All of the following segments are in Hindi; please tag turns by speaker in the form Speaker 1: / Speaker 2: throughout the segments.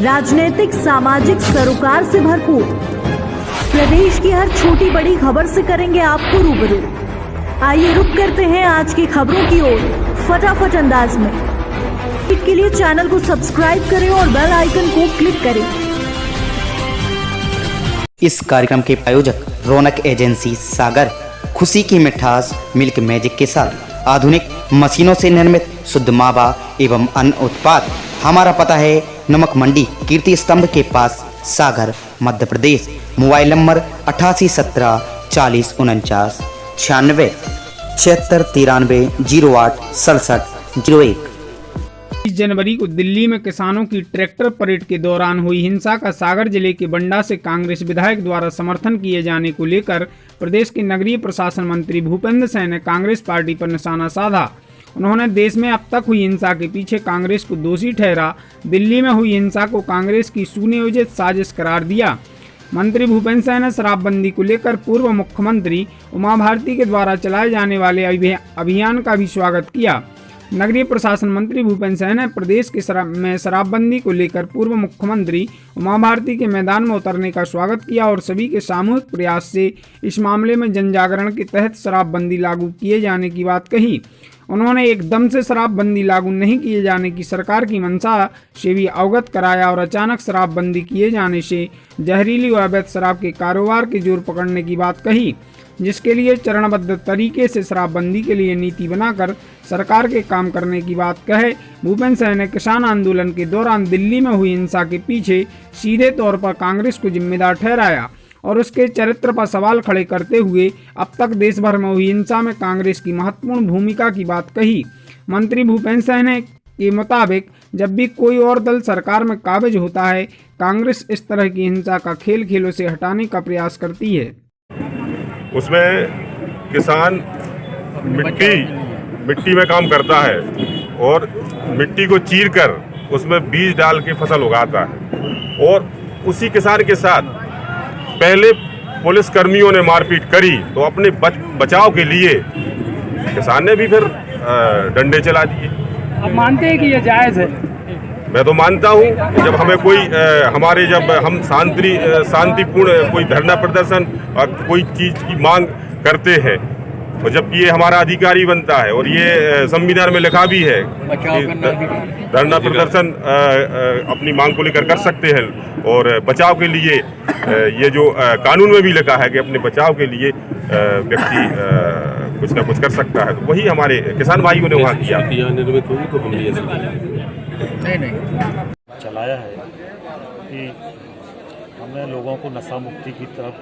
Speaker 1: राजनीतिक सामाजिक सरोकार से भरपूर। प्रदेश की हर छोटी बड़ी खबर से करेंगे आपको रूबरू। आइए रुक करते हैं आज की खबरों की ओर फटाफट अंदाज में। इसके लिए चैनल को सब्सक्राइब करें और बेल आइकन को क्लिक करें।
Speaker 2: इस कार्यक्रम के आयोजक रौनक एजेंसी सागर, खुशी की मिठास मिल्क मैजिक के साथ आधुनिक मशीनों से निर्मित शुद्ध मावा एवं अन्य उत्पाद। हमारा पता है नमक मंडी, कीर्ति स्तंभ के पास, सागर, मध्य प्रदेश। Mobile number 8817 40 49 96 76 93 08 67 01।
Speaker 3: 20 जनवरी को दिल्ली में किसानों की ट्रैक्टर परेड के दौरान हुई हिंसा का सागर जिले के बंडा से कांग्रेस विधायक द्वारा समर्थन किए जाने को लेकर प्रदेश के नगरीय प्रशासन मंत्री भूपेंद्र सिंह ने कांग्रेस पार्टी पर निशाना साधा। उन्होंने देश में अब तक हुई हिंसा के पीछे कांग्रेस को दोषी ठहरा। दिल्ली में हुई हिंसा को कांग्रेस की सुनियोजित साजिश करार दिया। मंत्री भूपेंद्र सिंह ने शराबबंदी को लेकर पूर्व मुख्यमंत्री उमा भारती के द्वारा चलाए जाने वाले अभियान का भी स्वागत किया। नगरीय प्रशासन मंत्री भूपेंद्र सिंह ने प्रदेश के शराबबंदी को लेकर पूर्व मुख्यमंत्री उमा भारती के मैदान में उतरने का स्वागत किया और सभी के सामूहिक प्रयास से इस मामले में जन जागरण के तहत शराबबंदी लागू किए जाने की बात कही। उन्होंने एकदम से शराबबंदी लागू नहीं किए जाने की सरकार की मंशा से भी अवगत कराया और अचानक शराबबंदी किए जाने से जहरीली व अवैध शराब के कारोबार के जोर पकड़ने की बात कही, जिसके लिए चरणबद्ध तरीके से शराबबंदी के लिए नीति बनाकर सरकार के काम करने की बात कहे। भूपेंद्र सिंह ने किसान आंदोलन के दौरान दिल्ली में हुई हिंसा के पीछे सीधे तौर पर कांग्रेस को जिम्मेदार ठहराया और उसके चरित्र पर सवाल खड़े करते हुए अब तक देश भर में हुई हिंसा में कांग्रेस की महत्वपूर्ण भूमिका की बात कही। मंत्री भूपेंद्र सिंह के मुताबिक जब भी कोई और दल सरकार में काबिज होता है, कांग्रेस इस तरह की हिंसा का खेल खेलों से हटाने का प्रयास करती है।
Speaker 4: उसमें किसान मिट्टी में काम करता है और मिट्टी को चीरकर उसमें बीज डाल के फसल उगाता है और उसी किसान के साथ पहले पुलिस कर्मियों ने मारपीट करी तो अपने बचाव के लिए किसान ने भी फिर डंडे चला दिए।
Speaker 3: आप मानते हैं कि ये जायज़ है?
Speaker 4: मैं तो मानता हूँ जब हमें जब हम शांतिपूर्ण कोई धरना प्रदर्शन और कोई चीज़ की मांग करते हैं और जबकि ये हमारा अधिकारी बनता है और ये संविधान में लिखा भी है कि धरना प्रदर्शन अपनी मांग को लेकर कर सकते हैं और बचाव के लिए ये जो कानून में भी लिखा है कि अपने बचाव के लिए व्यक्ति कुछ ना कुछ कर सकता है, तो वही हमारे किसान भाइयों ने वहाँ किया।
Speaker 5: नहीं चलाया है कि हमें लोगों को नशा मुक्ति की तरफ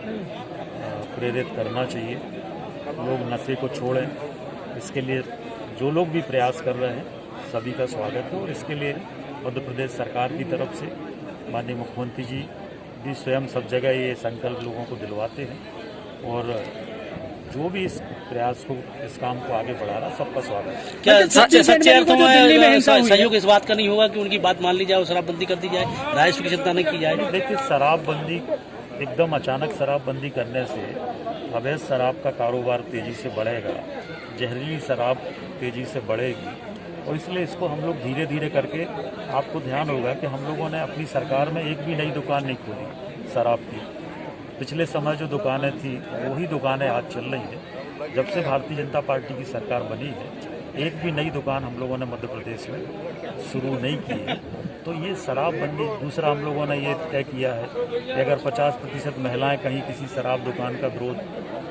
Speaker 5: प्रेरित करना चाहिए, लोग नशे को छोड़ें। इसके लिए जो लोग भी प्रयास कर रहे हैं सभी का स्वागत है और इसके लिए मध्य प्रदेश सरकार की तरफ से माननीय मुख्यमंत्री जी भी स्वयं सब जगह ये संकल्प लोगों को दिलवाते हैं और जो भी इस प्रयास को, इस काम को आगे बढ़ा रहा, सबका स्वागत है।
Speaker 6: क्या सच्चे अर्थों में सहयोग इस बात का नहीं होगा कि उनकी बात मान ली जाए और शराबबंदी कर दी जाए, राजस्व की चिंता नहीं की जाए?
Speaker 5: देखिए, शराबबंदी एकदम अचानक शराबबंदी करने से अवैध शराब का कारोबार तेजी से बढ़ेगा, जहरीली शराब तेजी से बढ़ेगी और इसलिए इसको हम लोग धीरे धीरे करके, आपको ध्यान होगा कि हम लोगों ने अपनी सरकार में एक भी नई दुकान नहीं खोली शराब की। पिछले समय जो दुकानें थी वही दुकानें आज चल रही हैं। जब से भारतीय जनता पार्टी की सरकार बनी है एक भी नई दुकान हम लोगों ने मध्य प्रदेश में शुरू नहीं की है। तो ये शराबबंदी, दूसरा हम लोगों ने ये तय किया है कि अगर 50% महिलाएं कहीं किसी शराब दुकान का विरोध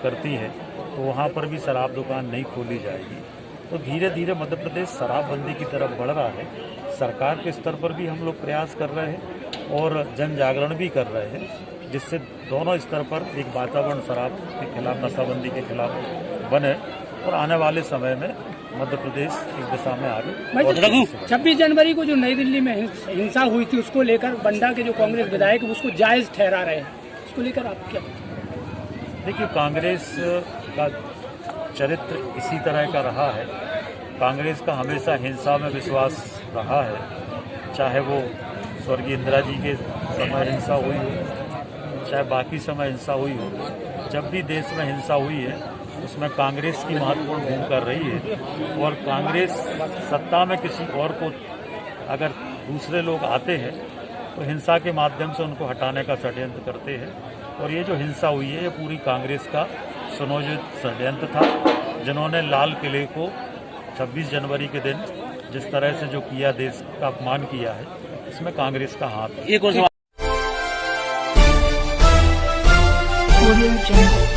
Speaker 5: करती हैं तो वहाँ पर भी शराब दुकान नहीं खोली जाएगी। तो धीरे धीरे मध्य प्रदेश शराबबंदी की तरफ बढ़ रहा है। सरकार के स्तर पर भी हम लोग प्रयास कर रहे हैं और जन जागरण भी कर रहे हैं, जिससे दोनों स्तर पर एक वातावरण शराब के खिलाफ, नशाबंदी के खिलाफ बने और आने वाले समय में मध्य प्रदेश इस दिशा में आगे।
Speaker 3: 26 जनवरी को जो नई दिल्ली में हिंसा हुई थी उसको लेकर बंडा के जो कांग्रेस विधायक उसको जायज़ ठहरा रहे हैं, उसको लेकर आप क्या?
Speaker 5: देखिए, कांग्रेस का चरित्र इसी तरह का रहा है। कांग्रेस का हमेशा हिंसा में विश्वास रहा है, चाहे वो स्वर्गीय इंदिरा जी के समय हिंसा हुई हो, चाहे बाकी समय हिंसा हुई हो। जब भी देश में हिंसा हुई है उसमें कांग्रेस की महत्वपूर्ण भूमिका रही है और कांग्रेस सत्ता में किसी और को, अगर दूसरे लोग आते हैं तो हिंसा के माध्यम से उनको हटाने का षड्यंत्र करते हैं। और ये जो हिंसा हुई है ये पूरी कांग्रेस का सुनियोजित षड्यंत्र था, जिन्होंने लाल किले को 26 जनवरी के दिन जिस तरह से जो किया, देश का अपमान किया है, इसमें कांग्रेस का हाथ है।
Speaker 6: एक और सवाल
Speaker 7: Audio Jungle.